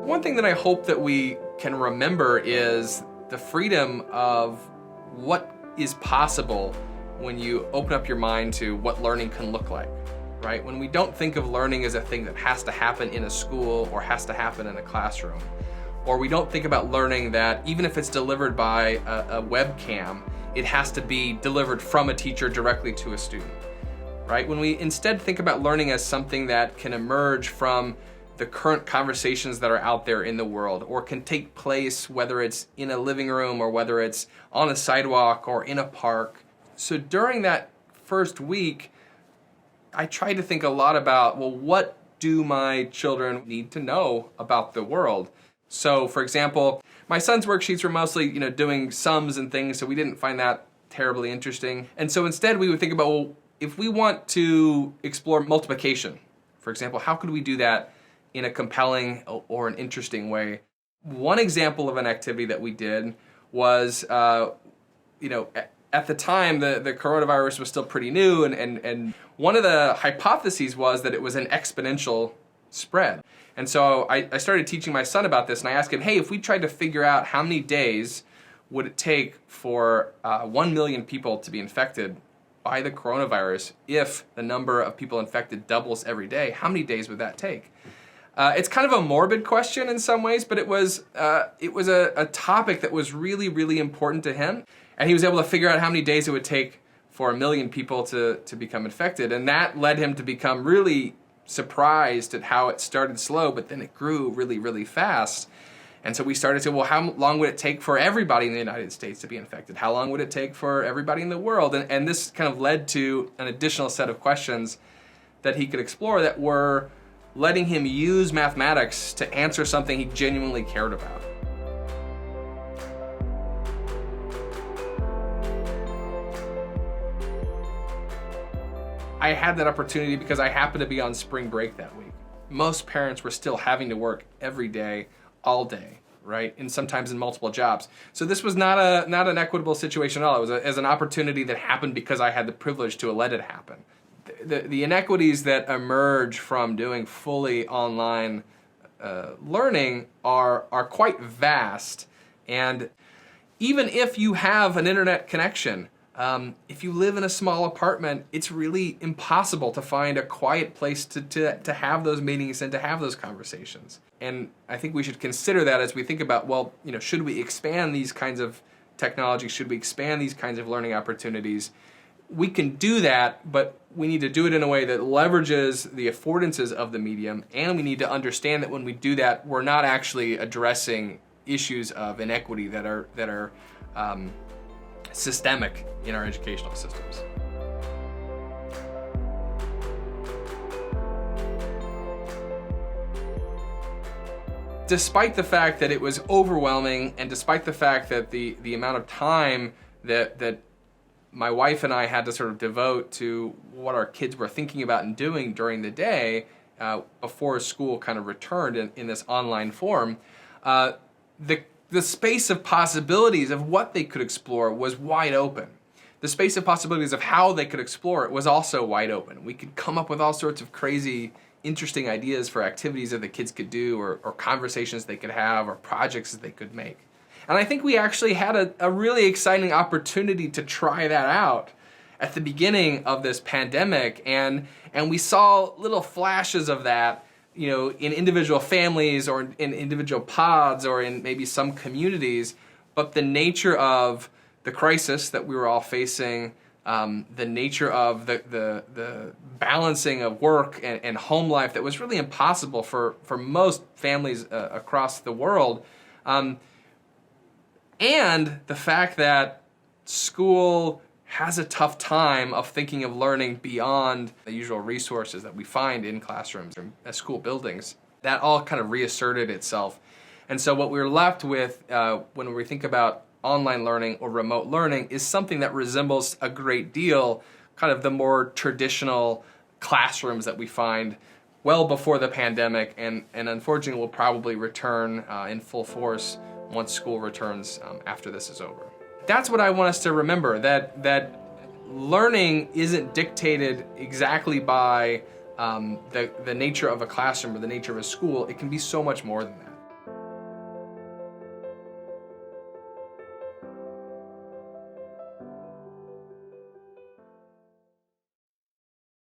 One thing that I hope that we can remember is the freedom of what is possible when you open up your mind to what learning can look like, right? When we don't think of learning as a thing that has to happen in a school or has to happen in a classroom, or we don't think about learning that even if it's delivered by a webcam, it has to be delivered from a teacher directly to a student, right? When we instead think about learning as something that can emerge from the current conversations that are out there in the world, or can take place whether it's in a living room or whether it's on a sidewalk or in a park. So during that first week, I tried to think a lot about, well, what do my children need to know about the world? So for example, my son's worksheets were mostly, doing sums and things, so we didn't find that terribly interesting. And so instead we would think about, well, if we want to explore multiplication, for example, how could we do that in a compelling or an interesting way? One example of an activity that we did was, at the time the coronavirus was still pretty new, and one of the hypotheses was that it was an exponential spread. And so I started teaching my son about this, and I asked him, hey, if we tried to figure out how many days would it take for 1 million people to be infected by the coronavirus if the number of people infected doubles every day, how many days would that take? It's kind of a morbid question in some ways, but it was a topic that was really, really important to him. And he was able to figure out how many days it would take for 1 million people to become infected. And that led him to become really surprised at how it started slow, but then it grew really, really fast. And so we started to say, well, how long would it take for everybody in the United States to be infected? How long would it take for everybody in the world? And this kind of led to an additional set of questions that he could explore that were letting him use mathematics to answer something he genuinely cared about. I had that opportunity because I happened to be on spring break that week. Most parents were still having to work every day, all day, right? And sometimes in multiple jobs. So this was not an equitable situation at all. It was an opportunity that happened because I had the privilege to let it happen. The inequities that emerge from doing fully online learning are quite vast. And even if you have an internet connection, if you live in a small apartment, it's really impossible to find a quiet place to have those meetings and to have those conversations. And I think we should consider that as we think about, well, should we expand these kinds of technologies? Should we expand these kinds of learning opportunities? We can do that, but we need to do it in a way that leverages the affordances of the medium, and we need to understand that when we do that, we're not actually addressing issues of inequity that are systemic in our educational systems. Despite the fact that it was overwhelming, and despite the fact that the amount of time that my wife and I had to sort of devote to what our kids were thinking about and doing during the day before school kind of returned in this online form, the space of possibilities of what they could explore was wide open. The space of possibilities of how they could explore it was also wide open. We could come up with all sorts of crazy, interesting ideas for activities that the kids could do, or conversations they could have, or projects that they could make. And I think we actually had a really exciting opportunity to try that out at the beginning of this pandemic, and we saw little flashes of that, in individual families or in individual pods or in maybe some communities. But the nature of the crisis that we were all facing, the nature of the balancing of work and home life that was really impossible for most families across the world, and the fact that school has a tough time of thinking of learning beyond the usual resources that we find in classrooms or school buildings, that all kind of reasserted itself. And so what we're left with when we think about online learning or remote learning is something that resembles a great deal kind of the more traditional classrooms that we find well before the pandemic, and unfortunately will probably return in full force once school returns after this is over. That's what I want us to remember, that learning isn't dictated exactly by the nature of a classroom or the nature of a school. It can be so much more than that.